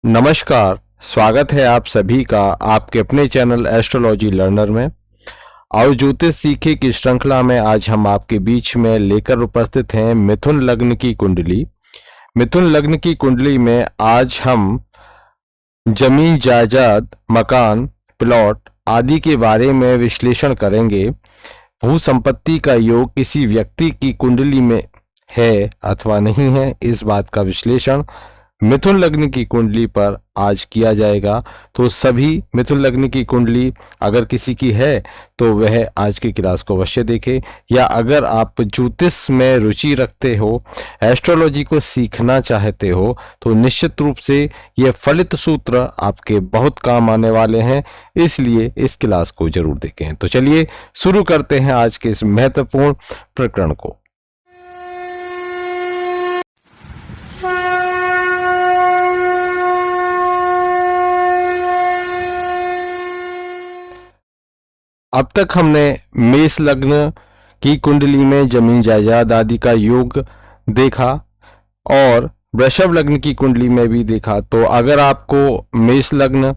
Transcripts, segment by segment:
नमस्कार। स्वागत है आप सभी का आपके अपने चैनल एस्ट्रोलॉजी लर्नर में। आओ ज्योतिष सीखे की श्रृंखला में आज हम आपके बीच में लेकर उपस्थित हैं मिथुन लग्न की कुंडली। मिथुन लग्न की कुंडली में आज हम जमीन जायदाद, मकान, प्लॉट आदि के बारे में विश्लेषण करेंगे। भू संपत्ति का योग किसी व्यक्ति की कुंडली में है अथवा नहीं है, इस बात का विश्लेषण मिथुन लग्न की कुंडली पर आज किया जाएगा। तो सभी मिथुन लग्न की कुंडली अगर किसी की है तो वह आज की क्लास को अवश्य देखें, या अगर आप ज्योतिष में रुचि रखते हो, एस्ट्रोलॉजी को सीखना चाहते हो, तो निश्चित रूप से ये फलित सूत्र आपके बहुत काम आने वाले हैं, इसलिए इस क्लास को जरूर देखें। तो चलिए शुरू करते हैं आज के इस महत्वपूर्ण प्रकरण को। अब तक हमने मेष लग्न की कुंडली में जमीन जायदाद आदि का योग देखा और वृषभ लग्न की कुंडली में भी देखा। तो अगर आपको मेष लग्न,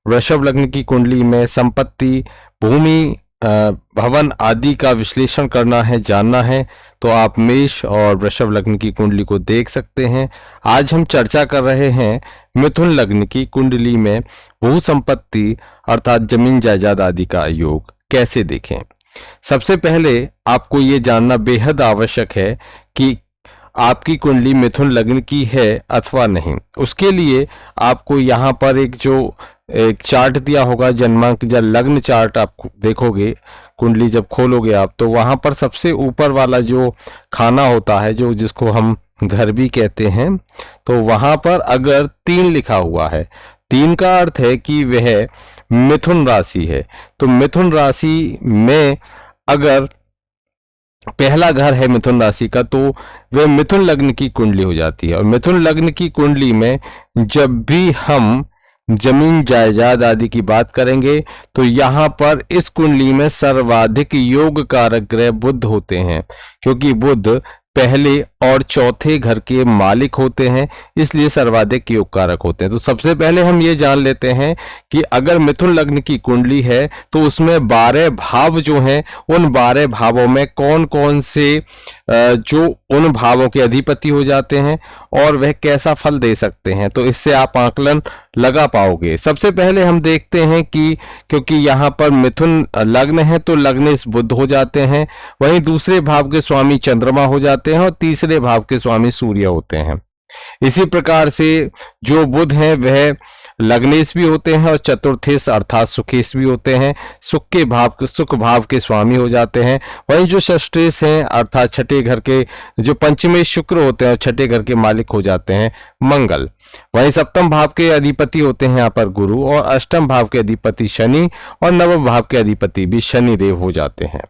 वृषभ लग्न की कुंडली में संपत्ति, भूमि, भवन आदि का विश्लेषण करना है, जानना है, तो आप मेष और वृषभ लग्न की कुंडली को देख सकते हैं। आज हम चर्चा कर रहे हैं मिथुन लग्न की कुंडली में भू संपत्ति अर्थात जमीन जायदाद आदि का योग कैसे देखें। सबसे पहले आपको ये जानना बेहद आवश्यक है कि आपकी कुंडली मिथुन लग्न की है अथवा नहीं। उसके लिए आपको यहाँ पर एक चार्ट दिया होगा, जन्मांक या लग्न चार्ट आप देखोगे कुंडली जब खोलोगे आप, तो वहां पर सबसे ऊपर वाला जो खाना होता है, जो जिसको हम घर भी कहते हैं, तो वहां पर अगर 3 लिखा हुआ है, 3 का अर्थ है कि वह मिथुन राशि है। तो मिथुन राशि में अगर पहला घर है मिथुन राशि का, तो वह मिथुन लग्न की कुंडली हो जाती है। और मिथुन लग्न की कुंडली में जब भी हम जमीन जायदाद आदि की बात करेंगे तो यहाँ पर इस कुंडली में सर्वाधिक योग कारक ग्रह बुध होते हैं, क्योंकि बुध पहले और चौथे घर के मालिक होते हैं, इसलिए सर्वाधिक योग कारक होते हैं। तो सबसे पहले हम ये जान लेते हैं कि अगर मिथुन लग्न की कुंडली है तो उसमें 12 भाव जो हैं, उन 12 भावों में कौन कौन से जो उन भावों के अधिपति हो जाते हैं और वह कैसा फल दे सकते हैं, तो इससे आप आकलन लगा पाओगे। सबसे पहले हम देखते हैं कि क्योंकि यहाँ पर मिथुन लग्न है तो लग्नेश बुध हो जाते हैं, वहीं दूसरे भाव के स्वामी चंद्रमा हो जाते हैं और तीसरे भाव के स्वामी सूर्य होते हैं। इसी प्रकार से जो बुध हैं वह लग्नेश भी होते हैं और चतुर्थेश अर्थात सुखेश भी होते हैं, सुख भाव के स्वामी हो जाते हैं। वहीं जो षष्ठेश हैं अर्थात छठे घर के जो पंचमेश शुक्र होते हैं और छठे घर के मालिक हो जाते हैं मंगल। वहीं सप्तम भाव के अधिपति होते हैं यहाँ पर गुरु, और अष्टम भाव के अधिपति शनि, और नवम भाव के अधिपति भी शनि देव हो जाते हैं।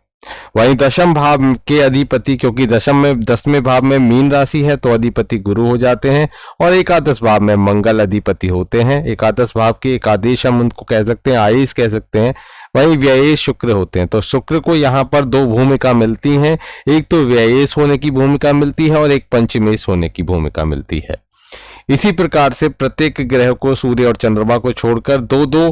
वहीं दशम भाव के अधिपति, क्योंकि 10वें भाव में मीन राशि है, तो अधिपति गुरु हो जाते हैं, और एकादश भाव में मंगल अधिपति होते हैं। एकादश भाव के एकादेश हम उनको कह सकते हैं, आयुष कह सकते हैं। वहीं व्ययेश शुक्र होते हैं। तो शुक्र को यहाँ पर 2 भूमिका मिलती हैं, एक तो व्ययेश होने की भूमिका मिलती है और एक पंचमेश होने की भूमिका मिलती है। इसी प्रकार से प्रत्येक ग्रह को, सूर्य और चंद्रमा को छोड़कर 2-2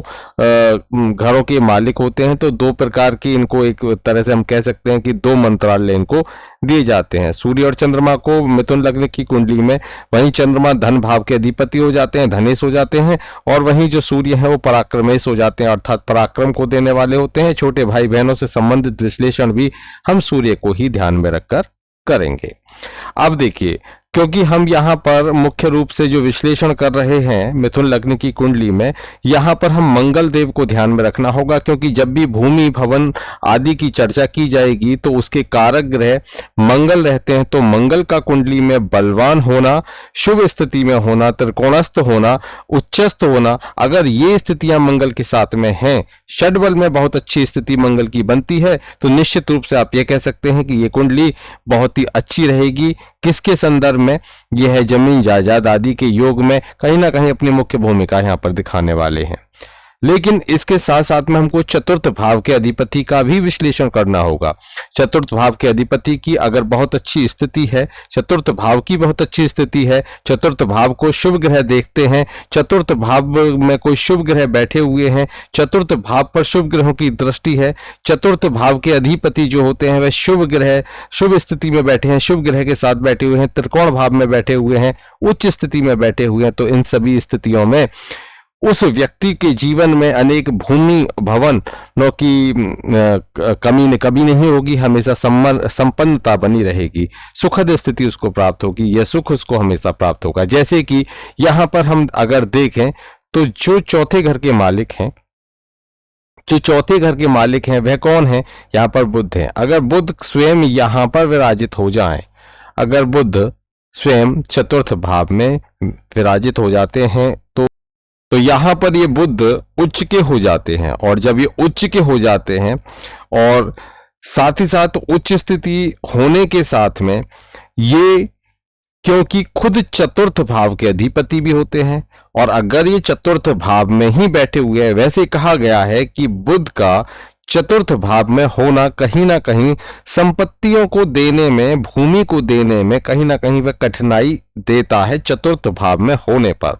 घरों के मालिक होते हैं। तो 2 प्रकार की इनको एक तरह से हम कह सकते हैं कि 2 मंत्रालय इनको दिए जाते हैं। सूर्य और चंद्रमा को मिथुन लग्न की कुंडली में, वहीं चंद्रमा धन भाव के अधिपति हो जाते हैं, धनेश हो जाते हैं, और वहीं जो सूर्य है वो पराक्रमेश हो जाते हैं अर्थात पराक्रम को देने वाले होते हैं। छोटे भाई बहनों से संबंधित विश्लेषण भी हम सूर्य को ही ध्यान में रखकर करेंगे। अब देखिए, क्योंकि हम यहाँ पर मुख्य रूप से जो विश्लेषण कर रहे हैं मिथुन लग्न की कुंडली में, यहाँ पर हम मंगल देव को ध्यान में रखना होगा, क्योंकि जब भी भूमि भवन आदि की चर्चा की जाएगी तो उसके कारक ग्रह मंगल रहते हैं। तो मंगल का कुंडली में बलवान होना, शुभ स्थिति में होना, त्रिकोणस्थ होना, उच्चस्थ होना, अगर ये स्थितियां मंगल के साथ में हैं, षडबल में बहुत अच्छी स्थिति मंगल की बनती है, तो निश्चित रूप से आप ये कह सकते हैं कि ये कुंडली बहुत ही अच्छी रहेगी। किसके संदर्भ में? यह है जमीन जायदाद आदि के योग में कहीं ना कहीं अपनी मुख्य भूमिका यहां पर दिखाने वाले हैं। लेकिन इसके साथ साथ में हमको चतुर्थ भाव के अधिपति का भी विश्लेषण करना होगा। चतुर्थ भाव के अधिपति की अगर बहुत अच्छी स्थिति है, चतुर्थ भाव की बहुत अच्छी स्थिति है, चतुर्थ भाव को शुभ ग्रह देखते हैं, चतुर्थ भाव में कोई शुभ ग्रह बैठे हुए हैं, चतुर्थ भाव पर शुभ ग्रहों की दृष्टि है, चतुर्थ भाव के अधिपति जो होते हैं वह शुभ ग्रह शुभ स्थिति में बैठे हैं, शुभ ग्रह के साथ बैठे हुए हैं, त्रिकोण भाव में बैठे हुए हैं, उच्च स्थिति में बैठे हुए हैं, तो इन सभी स्थितियों में उस व्यक्ति के जीवन में अनेक भूमि भवनों की कभी नहीं होगी, हमेशा संपन्नता बनी रहेगी, सुखद स्थिति उसको प्राप्त होगी, यह सुख उसको हमेशा प्राप्त होगा। जैसे कि यहाँ पर हम अगर देखें तो जो चौथे घर के मालिक हैं, जो चौथे घर के मालिक हैं वह कौन है? यहाँ पर बुध है। अगर बुध स्वयं यहाँ पर विराजित हो जाए, अगर बुध स्वयं चतुर्थ भाव में विराजित हो जाते हैं तो यहाँ पर ये बुध उच्च के हो जाते हैं, और जब ये उच्च के हो जाते हैं और साथ ही साथ उच्च स्थिति होने के साथ में ये क्योंकि खुद चतुर्थ भाव के अधिपति भी होते हैं, और अगर ये चतुर्थ भाव में ही बैठे हुए हैं, वैसे कहा गया है कि बुध का चतुर्थ भाव में होना कहीं ना कहीं संपत्तियों को देने में, भूमि को देने में कहीं ना कहीं वह कठिनाई देता है चतुर्थ भाव में होने पर।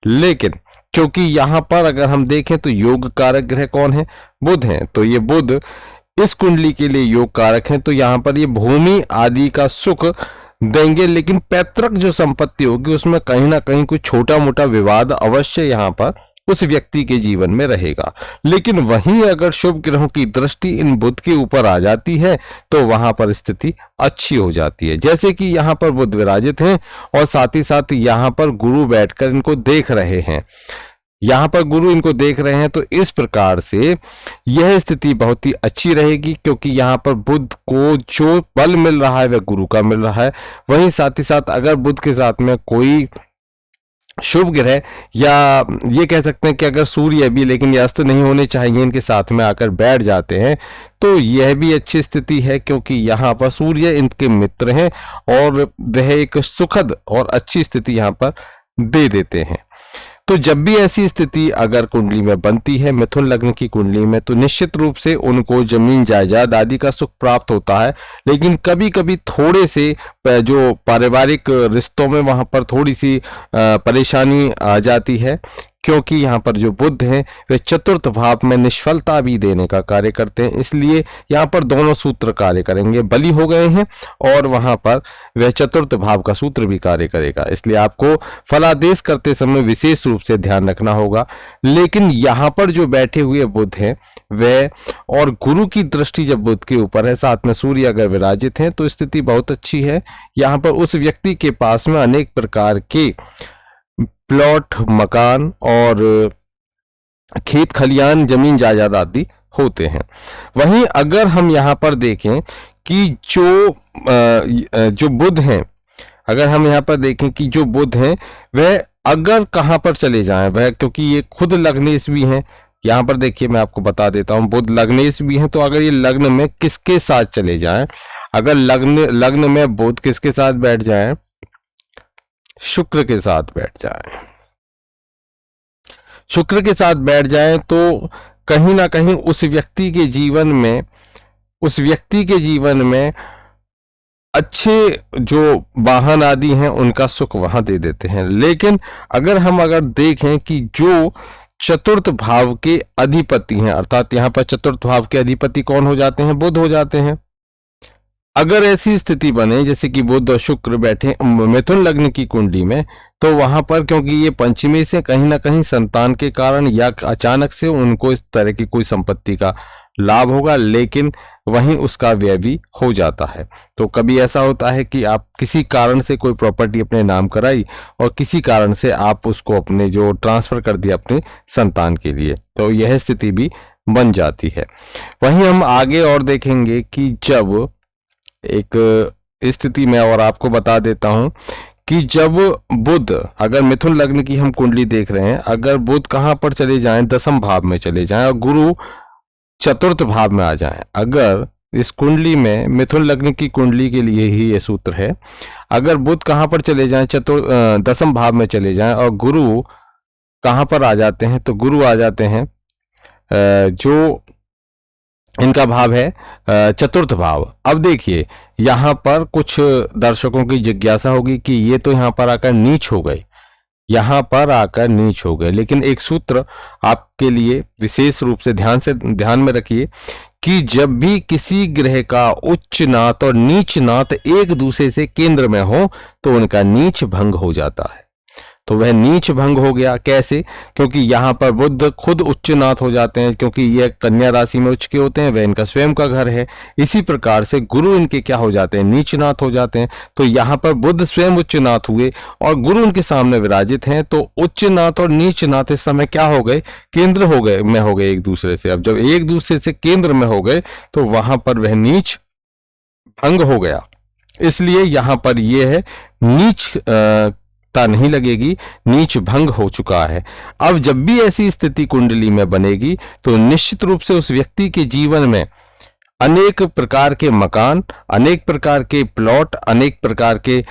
लेकिन क्योंकि यहां पर अगर हम देखें तो योग कारक ग्रह कौन है? बुध है। तो ये बुध इस कुंडली के लिए योग कारक हैं, तो यहां पर ये भूमि आदि का सुख देंगे, लेकिन पैतृक जो संपत्ति होगी उसमें कहीं ना कहीं कुछ छोटा मोटा विवाद अवश्य यहां पर उस व्यक्ति के जीवन में रहेगा। लेकिन वहीं अगर शुभ ग्रहों की दृष्टि इन बुध के ऊपर आ जाती है तो वहां पर स्थिति अच्छी हो जाती है। जैसे कि यहाँ पर बुध विराजित हैं और साथ ही साथ यहाँ पर गुरु बैठकर इनको देख रहे हैं, यहाँ पर गुरु इनको देख रहे हैं, तो इस प्रकार से यह स्थिति बहुत ही अच्छी रहेगी, क्योंकि यहाँ पर बुध को जो बल मिल रहा है वह गुरु का मिल रहा है। वहीं साथ ही साथ अगर बुध के साथ में कोई शुभ ग्रह, या ये कह सकते हैं कि अगर सूर्य भी, लेकिन ये अस्त नहीं होने चाहिए, इनके साथ में आकर बैठ जाते हैं तो यह भी अच्छी स्थिति है, क्योंकि यहाँ पर सूर्य इनके मित्र हैं और वह एक सुखद और अच्छी स्थिति यहाँ पर दे देते हैं। तो जब भी ऐसी स्थिति अगर कुंडली में बनती है, मिथुन लग्न की कुंडली में, तो निश्चित रूप से उनको जमीन जायदाद आदि का सुख प्राप्त होता है। लेकिन कभी कभी थोड़े से जो पारिवारिक रिश्तों में वहां पर थोड़ी सी परेशानी आ जाती है, क्योंकि यहाँ पर जो बुध हैं वे चतुर्थ भाव में निष्फलता भी देने का कार्य करते हैं। इसलिए यहाँ पर दोनों सूत्र कार्य करेंगे, बली हो गए हैं और वहां पर वह चतुर्थ भाव का सूत्र भी कार्य करेगा। इसलिए आपको फलादेश करते समय विशेष रूप से ध्यान रखना होगा। लेकिन यहाँ पर जो बैठे हुए बुध हैं वह, और गुरु की दृष्टि जब बुध के ऊपर है, साथ में सूर्य अगर विराजित हैं, तो स्थिति बहुत अच्छी है। यहाँ पर उस व्यक्ति के पास में अनेक प्रकार के प्लॉट, मकान और खेत खलियान, जमीन जायदाद आदि होते हैं। वहीं अगर हम यहाँ पर देखें कि जो बुध हैं, अगर हम यहाँ पर देखें कि जो बुध हैं वह अगर कहाँ पर चले जाएं, वह क्योंकि ये खुद लग्नेश भी हैं, यहाँ पर देखिए मैं आपको बता देता हूँ, बुध लग्नेश भी हैं, तो अगर ये लग्न में किसके साथ चले जाएं, अगर लग्न में बुध किसके साथ बैठ जाएं, शुक्र के साथ बैठ जाएं, शुक्र के साथ बैठ जाएं, तो कहीं ना कहीं उस व्यक्ति के जीवन में अच्छे जो वाहन आदि हैं उनका सुख वहां दे देते हैं। लेकिन अगर देखें कि जो चतुर्थ भाव के अधिपति हैं, अर्थात यहाँ पर चतुर्थ भाव के अधिपति कौन हो जाते हैं? बुध हो जाते हैं। अगर ऐसी स्थिति बने जैसे कि बुध और शुक्र बैठे मिथुन लग्न की कुंडली में, तो वहां पर क्योंकि ये पंचमी से कहीं ना कहीं संतान के कारण या अचानक से उनको इस तरह की कोई संपत्ति का लाभ होगा, लेकिन वहीं उसका व्यय भी हो जाता है। तो कभी ऐसा होता है कि आप किसी कारण से कोई प्रॉपर्टी अपने नाम कराई और किसी कारण से आप उसको अपने जो ट्रांसफर कर दिया अपने संतान के लिए, तो यह स्थिति भी बन जाती है। वहीं हम आगे और देखेंगे कि जब एक स्थिति में और आपको बता देता हूं कि जब बुध, अगर मिथुन लग्न की हम कुंडली देख रहे हैं, अगर बुध कहां पर चले जाएं, दसम भाव में चले जाएं और गुरु चतुर्थ भाव में आ जाएं, अगर इस कुंडली में मिथुन लग्न की कुंडली के लिए ही ये सूत्र है, अगर बुध कहां पर चले जाएं, दसम भाव में चले जाएं और गुरु कहां पर आ जाते हैं, तो गुरु आ जाते हैं जो इनका भाव है चतुर्थ भाव। अब देखिए यहाँ पर कुछ दर्शकों की जिज्ञासा होगी कि ये तो यहाँ पर आकर नीच हो गए, यहाँ पर आकर नीच हो गए, लेकिन एक सूत्र आपके लिए विशेष रूप से ध्यान में रखिए कि जब भी किसी ग्रह का उच्च नाथ और नीच नाथ एक दूसरे से केंद्र में हो तो उनका नीच भंग हो जाता है। तो वह नीच भंग हो गया कैसे? क्योंकि यहाँ पर बुध खुद उच्च नाथ हो जाते हैं, क्योंकि ये कन्या राशि में उच्च के होते हैं, वह इनका स्वयं का घर है। इसी प्रकार से गुरु इनके क्या हो जाते हैं? नीच नाथ हो जाते हैं। तो यहाँ पर बुध स्वयं उच्च नाथ हुए और गुरु उनके सामने विराजित हैं, तो उच्च नाथ और नीच नाथ इस समय क्या हो गए? केंद्र हो गए एक दूसरे से। अब जब एक दूसरे से केंद्र में हो गए तो वहां पर वह नीच भंग हो गया। इसलिए यहां पर यह है नीच नहीं लगेगी, नीच भंग हो चुका है। अब जब भी ऐसी स्थिति कुंडली में बनेगी तो निश्चित रूप से उस व्यक्ति के जीवन में अनेक प्रकार के मकान, अनेक प्रकार के प्लॉट, अनेक प्रकार के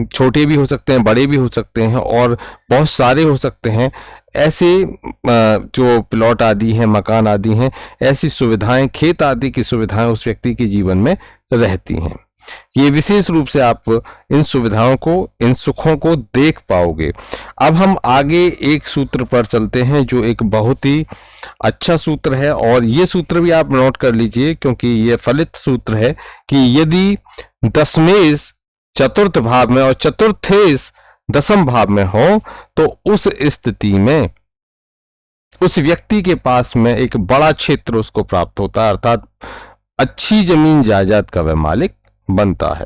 छोटे भी हो सकते हैं, बड़े भी हो सकते हैं और बहुत सारे हो सकते हैं। ऐसे जो प्लॉट आदि हैं, मकान आदि हैं, ऐसी सुविधाएं, खेत आदि की सुविधाएं उस व्यक्ति के जीवन में रहती हैं। ये विशेष रूप से आप इन सुविधाओं को, इन सुखों को देख पाओगे। अब हम आगे एक सूत्र पर चलते हैं जो एक बहुत ही अच्छा सूत्र है, और ये सूत्र भी आप नोट कर लीजिए क्योंकि ये फलित सूत्र है कि यदि दशमेश चतुर्थ भाव में और चतुर्थेश दशम भाव में हो तो उस स्थिति में उस व्यक्ति के पास में एक बड़ा क्षेत्र उसको प्राप्त होता है, अर्थात अच्छी जमीन जायदाद का वह मालिक बनता है।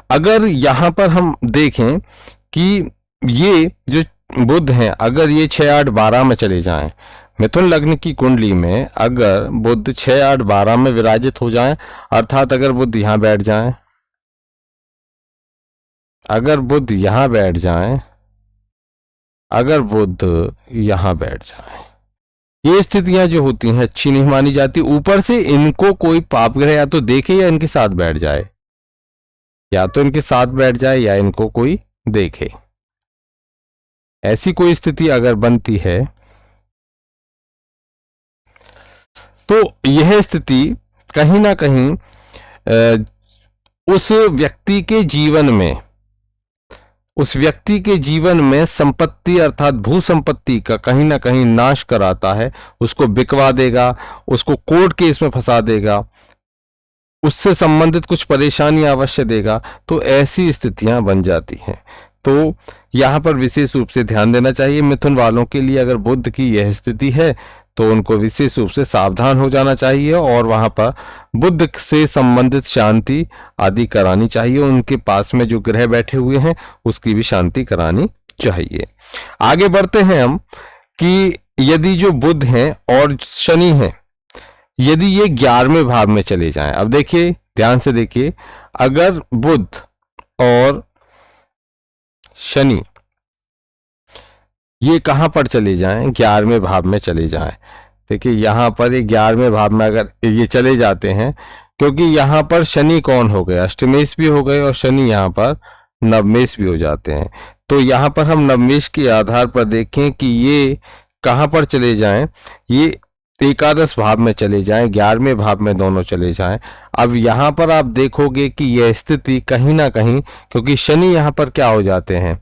अगर यहां पर हम देखें कि ये जो बुध हैं, अगर ये 6, 8, 12 में चले जाएं, मिथुन लग्न की कुंडली में अगर बुध 6, 8, 12 में विराजित हो जाएं, अर्थात अगर बुध यहां बैठ जाएं, अगर बुध यहां बैठ जाएं, अगर बुध यहां बैठ जाएं, ये स्थितियां जो होती हैं अच्छी नहीं मानी जाती। ऊपर से इनको कोई पाप ग्रह या तो देखे या इनके साथ बैठ जाए, या तो इनके साथ बैठ जाए या इनको कोई देखे। ऐसी कोई स्थिति अगर बनती है तो यह स्थिति कहीं ना कहीं उस व्यक्ति के जीवन में संपत्ति अर्थात भू संपत्ति का कहीं ना कहीं नाश कराता है, उसको बिकवा देगा, उसको कोर्ट केस में फंसा देगा, उससे संबंधित कुछ परेशानी अवश्य देगा। तो ऐसी स्थितियां बन जाती हैं। तो यहां पर विशेष रूप से ध्यान देना चाहिए मिथुन वालों के लिए। अगर बुध की यह स्थिति है तो उनको विशेष रूप से सावधान हो जाना चाहिए और वहां पर बुध से संबंधित शांति आदि करानी चाहिए। उनके पास में जो ग्रह बैठे हुए हैं उसकी भी शांति करानी चाहिए। आगे बढ़ते हैं हम कि यदि जो बुध हैं और शनि हैं, यदि ये 11वें भाव में चले जाएं, अब देखिए ध्यान से देखिए, अगर बुध और शनि ये कहां पर चले जाएं? 11वें भाव में चले जाएं। देखिए यहां पर ये 11वें भाव में अगर ये चले जाते हैं, क्योंकि यहां पर शनि कौन हो गए? अष्टमेश भी हो गए और शनि यहां पर नवमेश भी हो जाते हैं। तो यहां पर हम नवमेश के आधार पर देखें कि ये कहां पर चले जाएं, ये एकादश भाव में चले जाएं, 11वें भाव में दोनों चले जाएं। अब यहां पर आप देखोगे कि यह स्थिति कहीं ना कहीं, क्योंकि शनि यहां पर क्या हो जाते हैं?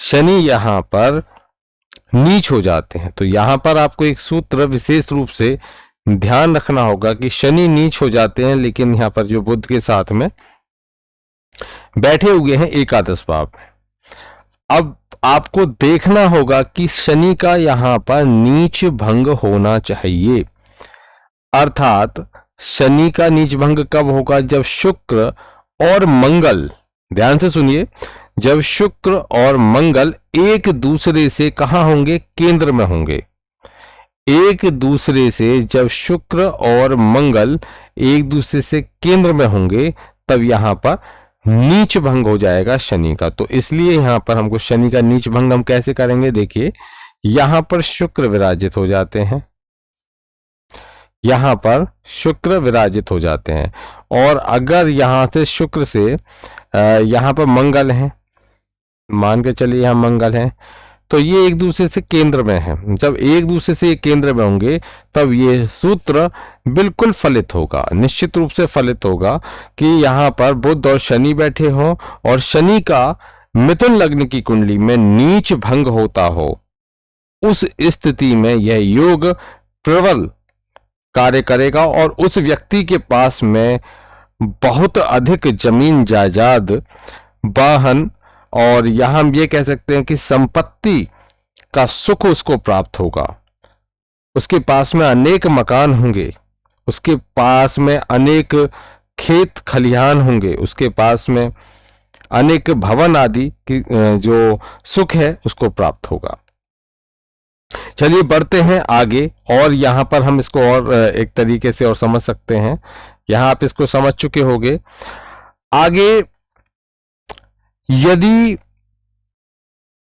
शनि यहां पर नीच हो जाते हैं। तो यहां पर आपको एक सूत्र विशेष रूप से ध्यान रखना होगा कि शनि नीच हो जाते हैं, लेकिन यहां पर जो बुध के साथ में बैठे हुए हैं एकादश भाव में। अब आपको देखना होगा कि शनि का यहां पर नीच भंग होना चाहिए, अर्थात शनि का नीच भंग कब होगा? जब शुक्र और मंगल, ध्यान से सुनिए, जब शुक्र और मंगल एक दूसरे से कहां होंगे? केंद्र में होंगे। एक दूसरे से जब शुक्र और मंगल एक दूसरे से केंद्र में होंगे तब यहां पर नीच भंग हो जाएगा शनि का। तो इसलिए यहां पर हमको शनि का नीच भंग हम कैसे करेंगे? देखिए यहां पर शुक्र विराजित हो जाते हैं, यहां पर शुक्र विराजित हो जाते हैं, और अगर यहां से शुक्र से यहां पर मंगल है, मान के चलिए यहां मंगल है, तो ये एक दूसरे से केंद्र में है। जब एक दूसरे से केंद्र में होंगे तब ये सूत्र बिल्कुल फलित होगा, निश्चित रूप से फलित होगा कि यहाँ पर बुध और शनि बैठे हों और शनि का मिथुन लग्न की कुंडली में नीच भंग होता हो। उस स्थिति में यह योग प्रबल कार्य करेगा और उस व्यक्ति के पास में बहुत अधिक जमीन जायदाद, वाहन और यहां हम ये कह सकते हैं कि संपत्ति का सुख उसको प्राप्त होगा। उसके पास में अनेक मकान होंगे, उसके पास में अनेक खेत खलिहान होंगे, उसके पास में अनेक भवन आदि की जो सुख है उसको प्राप्त होगा। चलिए बढ़ते हैं आगे और यहां पर हम इसको और एक तरीके से और समझ सकते हैं। यहां आप इसको समझ चुके होंगे। आगे यदि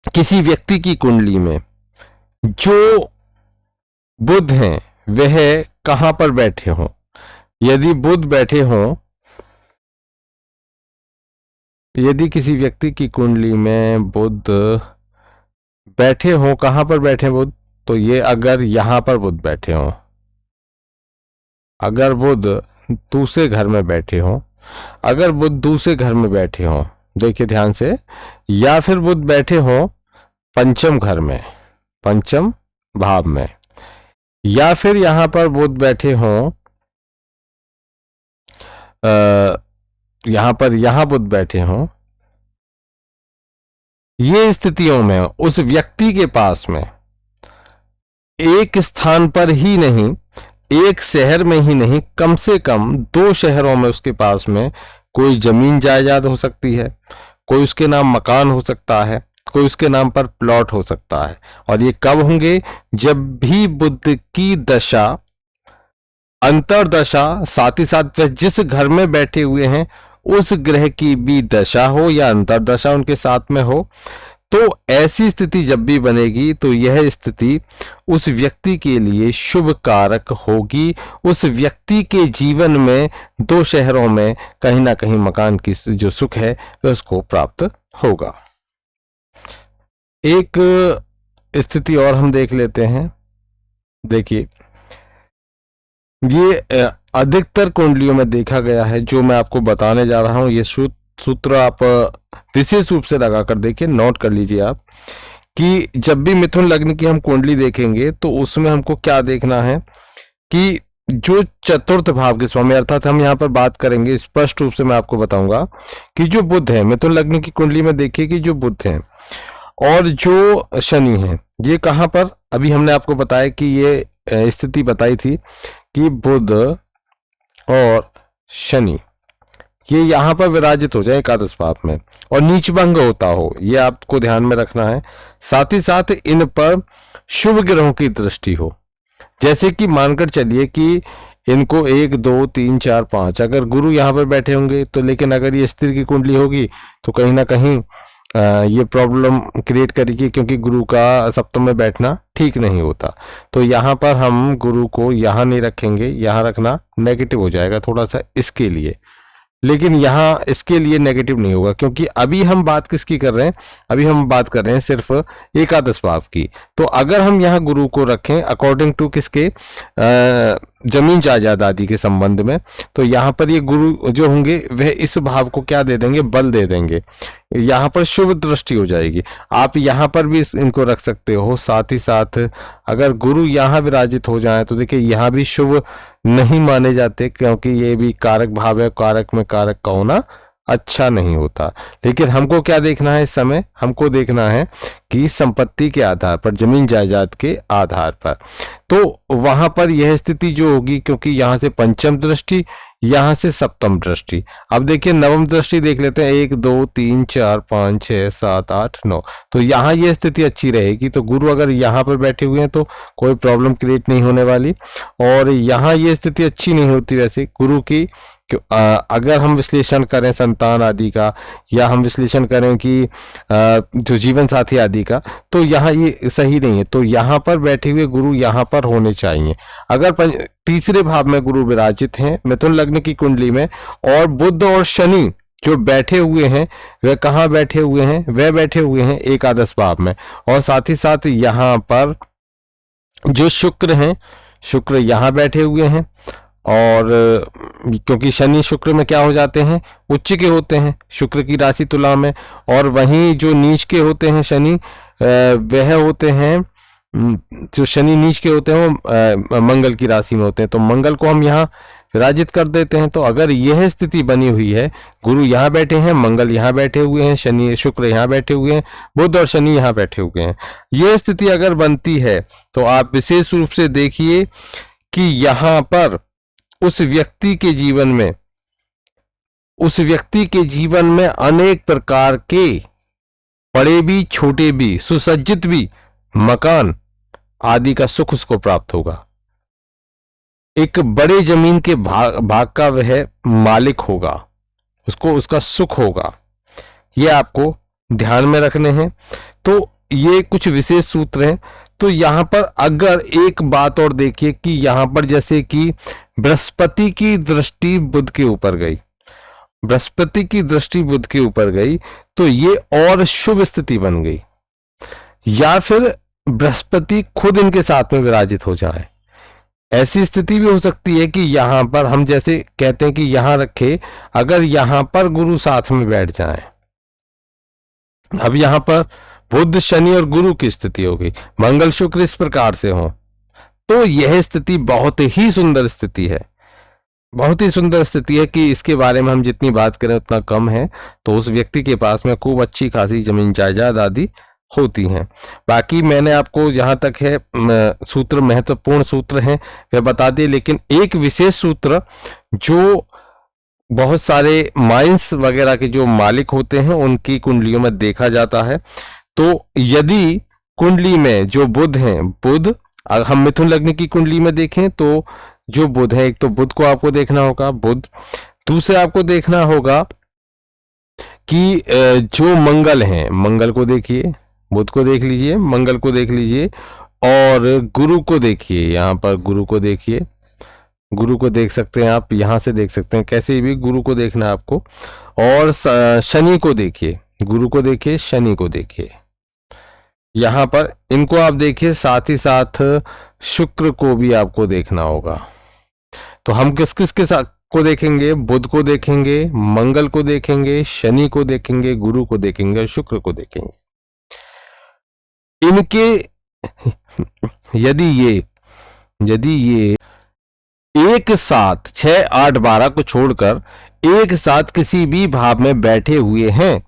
किसी व्यक्ति की कुंडली में जो बुध हैं वह कहां पर बैठे हों, यदि बुध बैठे हों, यदि किसी व्यक्ति की कुंडली में बुध बैठे हों, कहां पर बैठे बुध, तो ये अगर यहां पर बुध बैठे हों, अगर बुध दूसरे घर में बैठे हों, अगर बुध दूसरे घर में बैठे हों, देखिए ध्यान से, या फिर बुध बैठे हों पंचम घर में, पंचम भाव में, या फिर यहां पर बुध बैठे हों यहां बुध बैठे हों, ये स्थितियों में उस व्यक्ति के पास में एक स्थान पर ही नहीं, एक शहर में ही नहीं, कम से कम 2 शहरों में उसके पास में कोई जमीन जायदाद हो सकती है, कोई उसके नाम मकान हो सकता है, कोई उसके नाम पर प्लॉट हो सकता है। और ये कब होंगे, जब भी बुध की दशा, अंतरदशा, साथ ही साथ जिस घर में बैठे हुए हैं उस ग्रह की भी दशा हो या अंतरदशा उनके साथ में हो। तो ऐसी स्थिति जब भी बनेगी तो यह स्थिति उस व्यक्ति के लिए शुभ कारक होगी। उस व्यक्ति के जीवन में 2 शहरों में कहीं ना कहीं मकान की जो सुख है उसको प्राप्त होगा। एक स्थिति और हम देख लेते हैं। देखिए, ये अधिकतर कुंडलियों में देखा गया है। जो मैं आपको बताने जा रहा हूं, ये सूत्र आप विशेष रूप से लगाकर देखिए, नोट कर लीजिए आप, कि जब भी मिथुन लग्न की हम कुंडली देखेंगे तो उसमें हमको क्या देखना है कि जो चतुर्थ भाव के स्वामी, अर्थात हम यहाँ पर बात करेंगे, स्पष्ट रूप से मैं आपको बताऊंगा कि जो बुध है, मिथुन लग्न की कुंडली में देखिए कि जो बुध है और जो शनि है, ये कहां पर, अभी हमने आपको बताया कि ये स्थिति बताई थी कि बुध और शनि ये यहां पर विराजित हो जाए एकादश भाव में और नीच भंग होता हो, ये आपको ध्यान में रखना है। साथ ही साथ इन पर शुभ ग्रहों की दृष्टि हो, जैसे कि मानकर चलिए कि इनको 1 2 3 4 5 अगर गुरु यहाँ पर बैठे होंगे तो, लेकिन अगर ये स्त्री की कुंडली होगी तो कहीं ना कहीं ये प्रॉब्लम क्रिएट करेगी, क्योंकि गुरु का सप्तम में बैठना ठीक नहीं होता। तो यहाँ पर हम गुरु को यहाँ नहीं रखेंगे, यहाँ रखना नेगेटिव हो जाएगा थोड़ा सा इसके लिए, लेकिन यहाँ इसके लिए नेगेटिव नहीं होगा, क्योंकि अभी हम बात किसकी कर रहे हैं, अभी हम बात कर रहे हैं सिर्फ एकादश भाव की। तो अगर हम यहाँ गुरु को रखें अकॉर्डिंग टू किसके, जमीन जायदाद आदि के संबंध में, तो यहाँ पर ये गुरु जो होंगे वह इस भाव को क्या दे देंगे, बल दे देंगे, यहाँ पर शुभ दृष्टि हो जाएगी। आप यहाँ पर भी इनको रख सकते हो। साथ ही साथ अगर गुरु यहाँ विराजित हो जाए तो देखिए यहाँ भी शुभ नहीं माने जाते, क्योंकि ये भी कारक भाव है, कारक में कारक का होना अच्छा नहीं होता। लेकिन हमको क्या देखना है इस समय, हमको देखना है कि संपत्ति के आधार पर, जमीन जायदाद के आधार पर, तो वहां पर यह स्थिति जो होगी, क्योंकि यहां से पंचम दृष्टि, यहां से सप्तम दृष्टि। अब देखिए नवम दृष्टि देख लेते हैं, 1 2 3 4 5 6 7 8 9, तो यहाँ ये स्थिति अच्छी रहेगी। तो गुरु अगर यहाँ पर बैठे हुए हैं तो कोई प्रॉब्लम क्रिएट नहीं होने वाली, और यहाँ ये स्थिति अच्छी नहीं होती वैसे गुरु की। अगर हम विश्लेषण करें संतान आदि का, या हम विश्लेषण करें कि जो जीवन साथी आदि का, तो यहाँ ये सही नहीं है। तो यहाँ पर बैठे हुए गुरु यहाँ पर होने चाहिए। अगर तीसरे भाव में गुरु विराजित हैं मिथुन लग्न की कुंडली में, और बुध और शनि जो बैठे हुए हैं वह कहाँ बैठे हुए हैं, वह बैठे हुए हैं एकादश भाव में। और साथ ही साथ यहाँ पर जो शुक्र हैं, शुक्र यहाँ बैठे हुए हैं। और क्योंकि शनि शुक्र में क्या हो जाते हैं, उच्च के होते हैं, शुक्र की राशि तुला में। और वहीं जो नीच के होते हैं शनि, वह होते हैं, जो शनि नीच के होते हैं वो मंगल की राशि में होते हैं। तो मंगल को हम यहाँ विराजित कर देते हैं। तो अगर यह स्थिति बनी हुई है, गुरु यहाँ बैठे हैं, मंगल यहाँ बैठे हुए हैं, शनि शुक्र यहाँ बैठे हुए हैं, बुध और शनि यहाँ बैठे हुए हैं, यह स्थिति अगर बनती है तो आप विशेष रूप से देखिए कि यहाँ पर उस व्यक्ति के जीवन में अनेक प्रकार के बड़े भी छोटे भी सुसज्जित भी मकान आदि का सुख उसको प्राप्त होगा। एक बड़े जमीन के भाग का वह मालिक होगा, उसको उसका सुख होगा। ये आपको ध्यान में रखने हैं। तो ये कुछ विशेष सूत्र हैं। तो यहां पर अगर एक बात और देखिए कि यहां पर जैसे कि बृहस्पति की दृष्टि बुध के ऊपर गई, बृहस्पति की दृष्टि बुध के ऊपर गई, तो ये और शुभ स्थिति बन गई। या फिर बृहस्पति खुद इनके साथ में विराजित हो जाए, ऐसी स्थिति भी हो सकती है कि यहां पर हम जैसे कहते हैं कि यहां रखे, अगर यहां पर गुरु साथ में बैठ जाए। अब यहां पर बुध शनि और गुरु की स्थिति हो गई, मंगल शुक्र इस प्रकार से हो, तो यह स्थिति बहुत ही सुंदर स्थिति है, बहुत ही सुंदर स्थिति है कि इसके बारे में हम जितनी बात करें उतना कम है। तो उस व्यक्ति के पास में खूब अच्छी खासी जमीन जायदाद आदि होती हैं। बाकी मैंने आपको जहां तक है सूत्र, महत्वपूर्ण सूत्र हैं वह बता दिए, लेकिन एक विशेष सूत्र जो बहुत सारे माइंस वगैरह के जो मालिक होते हैं उनकी कुंडलियों में देखा जाता है। तो यदि कुंडली में जो बुध हैं, बुध हम मिथुन लग्न की कुंडली में देखें तो जो बुध है, एक तो बुध को आपको देखना होगा, बुध। दूसरे आपको देखना होगा कि जो मंगल हैं, मंगल को देखिए, बुध को देख लीजिए, मंगल को देख लीजिए, और गुरु को देखिए। यहाँ पर गुरु को देखिए, गुरु को देख सकते हैं आप, यहाँ से देख सकते हैं, कैसे भी गुरु को देखना है आपको। और शनि को देखिए, गुरु को देखिए, शनि को देखिए, यहाँ पर इनको आप देखिए। साथ ही साथ शुक्र को भी आपको देखना होगा। तो हम किस किस के साथ को देखेंगे, बुध को देखेंगे, मंगल को देखेंगे, शनि को देखेंगे, गुरु को देखेंगे, शुक्र को देखेंगे। इनके यदि ये एक साथ 6, 8, 12 को छोड़कर एक साथ किसी भी भाव में बैठे हुए हैं,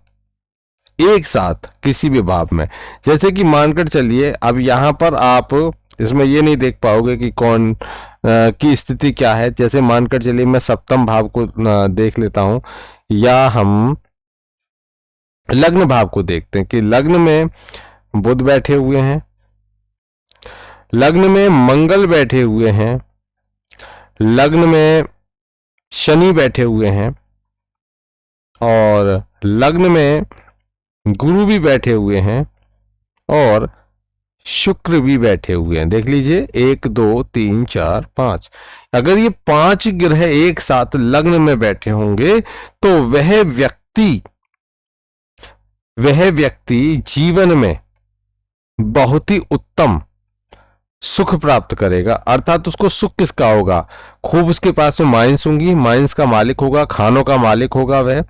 एक साथ किसी भी भाव में, जैसे कि मानकर चलिए, अब यहां पर आप इसमें ये नहीं देख पाओगे कि कौन की स्थिति क्या है। जैसे मानकर चलिए मैं सप्तम भाव को देख लेता हूं, या हम लग्न भाव को देखते हैं कि लग्न में बुध बैठे हुए हैं, लग्न में मंगल बैठे हुए हैं, लग्न में शनि बैठे हुए हैं, और लग्न में गुरु भी बैठे हुए हैं, और शुक्र भी बैठे हुए हैं। देख लीजिए 1, 2, 3, 4, 5। अगर ये 5 ग्रह एक साथ लग्न में बैठे होंगे तो वह व्यक्ति जीवन में बहुत ही उत्तम सुख प्राप्त करेगा। अर्थात उसको सुख किसका होगा, खूब उसके पास में माइंस होंगी, माइंस का मालिक होगा, खानों का मालिक होगा, वह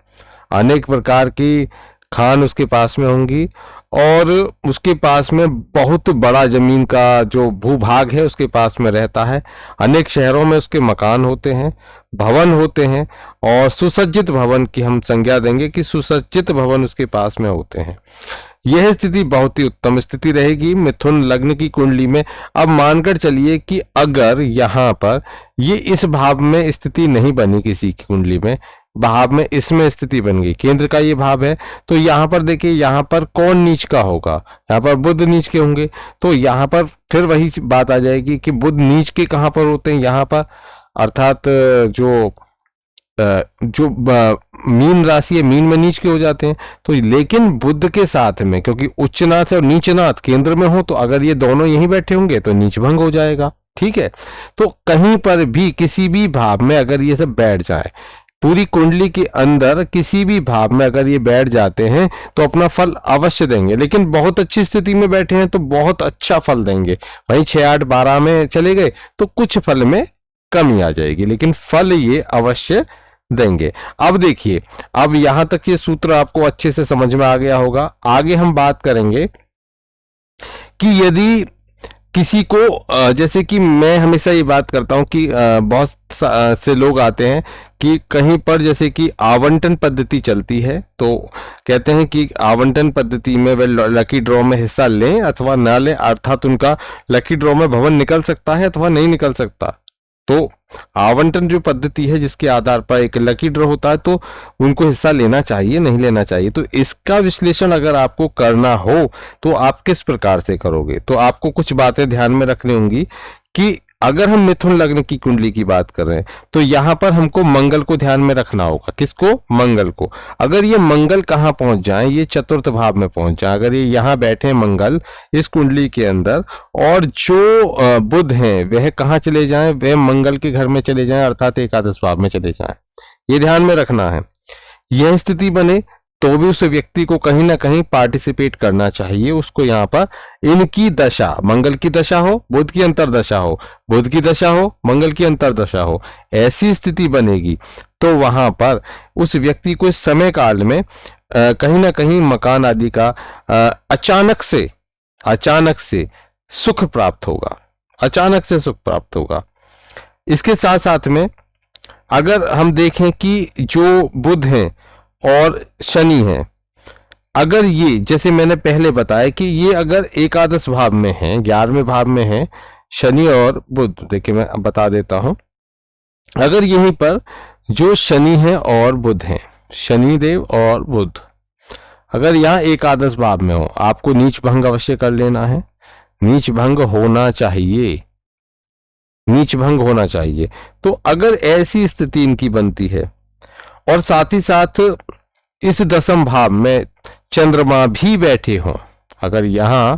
अनेक प्रकार की खान उसके पास में होंगी, और उसके पास में बहुत बड़ा जमीन का जो भूभाग है उसके पास में रहता है। अनेक शहरों में उसके मकान होते हैं, भवन होते हैं, और सुसज्जित भवन की हम संज्ञा देंगे कि सुसज्जित भवन उसके पास में होते हैं। यह स्थिति बहुत ही उत्तम स्थिति रहेगी मिथुन लग्न की कुंडली में। अब मानकर चलिए कि अगर यहाँ पर ये इस भाव में स्थिति नहीं बनी, किसी की कुंडली में भाव में इसमें स्थिति बन गई, केंद्र का ये भाव है, तो यहाँ पर देखिए यहाँ पर कौन नीच का होगा, यहाँ पर बुध नीच के होंगे। तो यहाँ पर फिर वही बात आ जाएगी कि बुध नीच के कहाँ पर होते हैं, यहाँ पर, अर्थात जो मीन राशि है, मीन में नीच के हो जाते हैं। तो लेकिन बुध के साथ में, क्योंकि उच्चनाथ और नीचनाथ केंद्र में हो, तो अगर ये दोनों यहीं बैठे होंगे तो नीच भंग हो जाएगा। ठीक है, तो कहीं पर भी किसी भी भाव में अगर ये सब बैठ जाए, पूरी कुंडली के अंदर किसी भी भाव में अगर ये बैठ जाते हैं तो अपना फल अवश्य देंगे, लेकिन बहुत अच्छी स्थिति में बैठे हैं तो बहुत अच्छा फल देंगे। वहीं 6, 8, 12 में चले गए तो कुछ फल में कमी आ जाएगी, लेकिन फल ये अवश्य देंगे। अब देखिए, अब यहां तक ये सूत्र आपको अच्छे से समझ में आ गया होगा। आगे हम बात करेंगे कि यदि किसी को जैसे कि मैं हमेशा ये बात करता हूं कि बहुत से लोग आते हैं कि कहीं पर जैसे कि आवंटन पद्धति चलती है, तो कहते हैं कि आवंटन पद्धति में वे लकी ड्रॉ में हिस्सा लें अथवा ना लें, अर्थात उनका लकी ड्रॉ में भवन निकल सकता है अथवा नहीं निकल सकता। तो आवंटन जो पद्धति है जिसके आधार पर एक लकी ड्रॉ होता है, तो उनको हिस्सा लेना चाहिए नहीं लेना चाहिए। तो इसका विश्लेषण अगर आपको करना हो तो आप किस प्रकार से करोगे, तो आपको कुछ बातें ध्यान में रखनी होंगी कि अगर हम मिथुन लग्न की कुंडली की बात कर रहे हैं तो यहां पर हमको मंगल को ध्यान में रखना होगा। किसको? मंगल को। अगर ये मंगल कहां पहुंच जाए, ये चतुर्थ भाव में पहुंच जाए, अगर ये यहां बैठे मंगल इस कुंडली के अंदर, और जो बुध हैं वह कहां चले जाएं, वह मंगल के घर में चले जाएं, अर्थात एकादश भाव में चले जाएं, ये ध्यान में रखना है। यह स्थिति बने तो भी उस व्यक्ति को कहीं ना कहीं पार्टिसिपेट करना चाहिए। उसको यहाँ पर इनकी दशा, मंगल की दशा हो, बुध की अंतरदशा हो, बुध की दशा हो, मंगल की अंतरदशा हो, ऐसी स्थिति बनेगी तो वहां पर उस व्यक्ति को इस समय काल में कहीं ना कहीं मकान आदि का अचानक से सुख प्राप्त होगा, अचानक से सुख प्राप्त होगा। इसके साथ साथ में अगर हम देखें कि जो बुध हैं और शनि है, अगर ये जैसे मैंने पहले बताया कि ये अगर एकादश भाव में है, 11वें भाव में है शनि और बुध, देखिए मैं अब बता देता हूं। अगर यहीं पर जो शनि है और बुध है, शनि देव और बुध अगर यहाँ एकादश भाव में हो, आपको नीच भंग अवश्य कर लेना है। नीच भंग होना चाहिए, नीच भंग होना चाहिए। तो अगर ऐसी स्थिति इनकी बनती है और साथ ही साथ इस दशम भाव में चंद्रमा भी बैठे हों, अगर यहां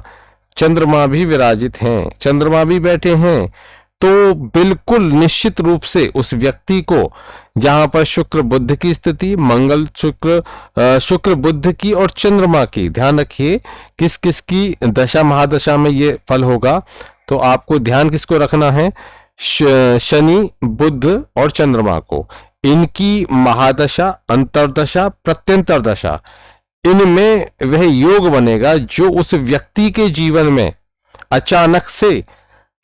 चंद्रमा भी विराजित हैं, चंद्रमा भी बैठे हैं, तो बिल्कुल निश्चित रूप से उस व्यक्ति को जहां पर शुक्र बुध की स्थिति, मंगल शुक्र बुध की और चंद्रमा की, ध्यान रखिए किस किस की दशा महादशा में ये फल होगा। तो आपको ध्यान किसको रखना है? शनि बुध और चंद्रमा को, इनकी महादशा, अंतरदशा, प्रत्यंतर दशा, इनमें वह योग बनेगा जो उस व्यक्ति के जीवन में अचानक से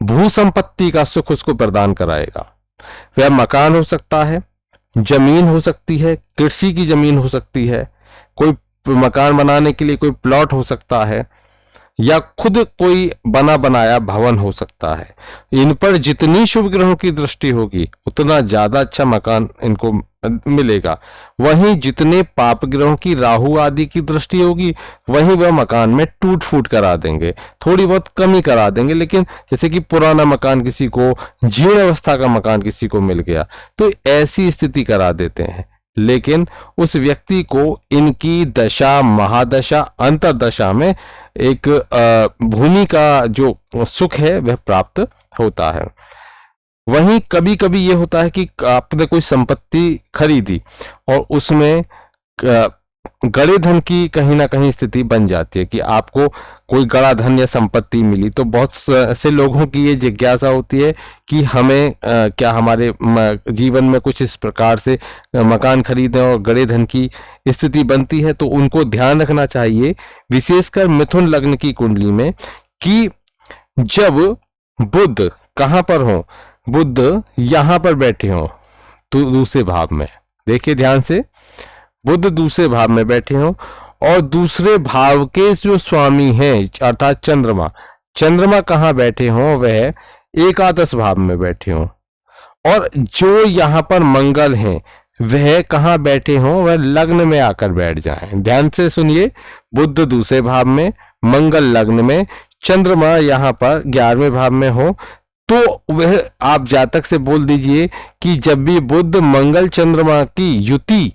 भू संपत्ति का सुख उसको प्रदान कराएगा। वह मकान हो सकता है, जमीन हो सकती है, कृषि की जमीन हो सकती है, कोई मकान बनाने के लिए कोई प्लॉट हो सकता है, या खुद कोई बना बनाया भवन हो सकता है। इन पर जितनी शुभ ग्रहों की दृष्टि होगी उतना ज्यादा अच्छा मकान इनको मिलेगा। वहीं जितने पाप ग्रहों की, राहु आदि की दृष्टि होगी, वहीं वह मकान में टूट फूट करा देंगे, थोड़ी बहुत कमी करा देंगे। लेकिन जैसे कि पुराना मकान किसी को, जीर्ण अवस्था का मकान किसी को मिल गया तो ऐसी स्थिति करा देते हैं। लेकिन उस व्यक्ति को इनकी दशा, महादशा, अंतरदशा में एक भूमि का जो सुख है वह प्राप्त होता है। वहीं कभी कभी ये होता है कि आपने कोई संपत्ति खरीदी और उसमें गड़े धन की कहीं ना कहीं स्थिति बन जाती है कि आपको कोई गड़ा धन या संपत्ति मिली, तो बहुत से लोगों की ये जिज्ञासा होती है कि हमें क्या हमारे जीवन में कुछ इस प्रकार से मकान खरीदें और गड़े धन की स्थिति बनती है। तो उनको ध्यान रखना चाहिए, विशेषकर मिथुन लग्न की कुंडली में, कि जब बुध कहां पर हो, बुध यहां पर बैठे हो तो दूसरे भाव में, देखिए ध्यान से, बुध दूसरे भाव में बैठे हो और दूसरे भाव के जो स्वामी हैं अर्थात चंद्रमा, चंद्रमा कहां बैठे हो, वह एकादश भाव में बैठे हो, और जो यहां पर मंगल हैं वह कहां बैठे हो, वह लग्न में आकर बैठ जाएं। ध्यान से सुनिए, बुध दूसरे भाव में, मंगल लग्न में, चंद्रमा यहां पर 11वें भाव में हो, तो वह आप जातक से बोल दीजिए कि जब भी बुध मंगल चंद्रमा की युति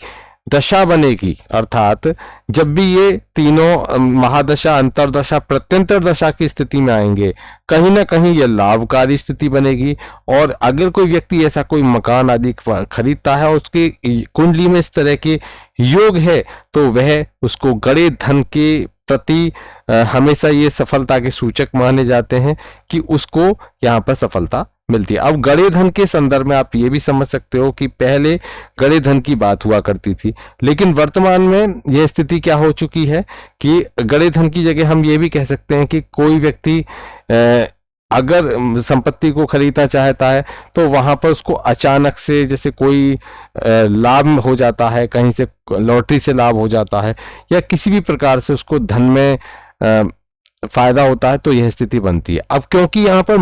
दशा बनेगी, अर्थात जब भी ये तीनों महादशा, अंतरदशा, प्रत्यंतर दशा की स्थिति में आएंगे, कहीं ना कहीं ये लाभकारी स्थिति बनेगी। और अगर कोई व्यक्ति ऐसा कोई मकान आदि खरीदता है और उसकी कुंडली में इस तरह के योग है, तो वह उसको गड़े धन के प्रति हमेशा ये सफलता के सूचक माने जाते हैं कि उसको यहाँ पर सफलता मिलती है। अब गड़े धन के संदर्भ में आप ये भी समझ सकते हो कि पहले गड़े धन की बात हुआ करती थी, लेकिन वर्तमान में यह स्थिति क्या हो चुकी है कि गड़े धन की जगह हम ये भी कह सकते हैं कि कोई व्यक्ति अगर संपत्ति को खरीदना चाहता है तो वहां पर उसको अचानक से जैसे कोई लाभ हो जाता है, कहीं से लॉटरी से लाभ हो जाता है, या किसी भी प्रकार से उसको धन में फायदा होता है, तो यह स्थिति बनती है। अब क्योंकि यहाँ पर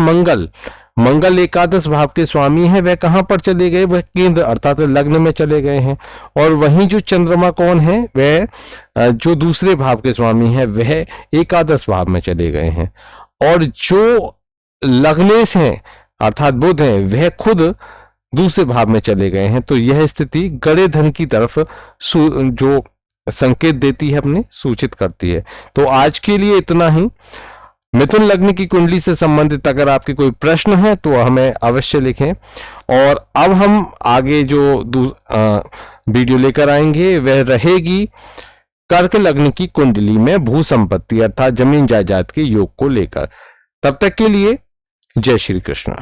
मंगल एकादश भाव के स्वामी है, वह कहां पर चले गए, वह केंद्र अर्थात लग्न में चले गए हैं। और वहीं जो चंद्रमा कौन है, वह जो दूसरे भाव के स्वामी है वह एकादश भाव में चले गए हैं। और जो लग्नेश हैं अर्थात बुध हैं, वह खुद दूसरे भाव में चले गए हैं। तो यह स्थिति गड़े धन की तरफ जो संकेत देती है, अपने सूचित करती है। तो आज के लिए इतना ही। मिथुन लग्न की कुंडली से संबंधित अगर आपके कोई प्रश्न है तो हमें अवश्य लिखें। और अब हम आगे जो वीडियो लेकर आएंगे वह रहेगी कर्क लग्न की कुंडली में भू संपत्ति अर्थात जमीन जायदाद के योग को लेकर। तब तक के लिए जय श्री कृष्ण।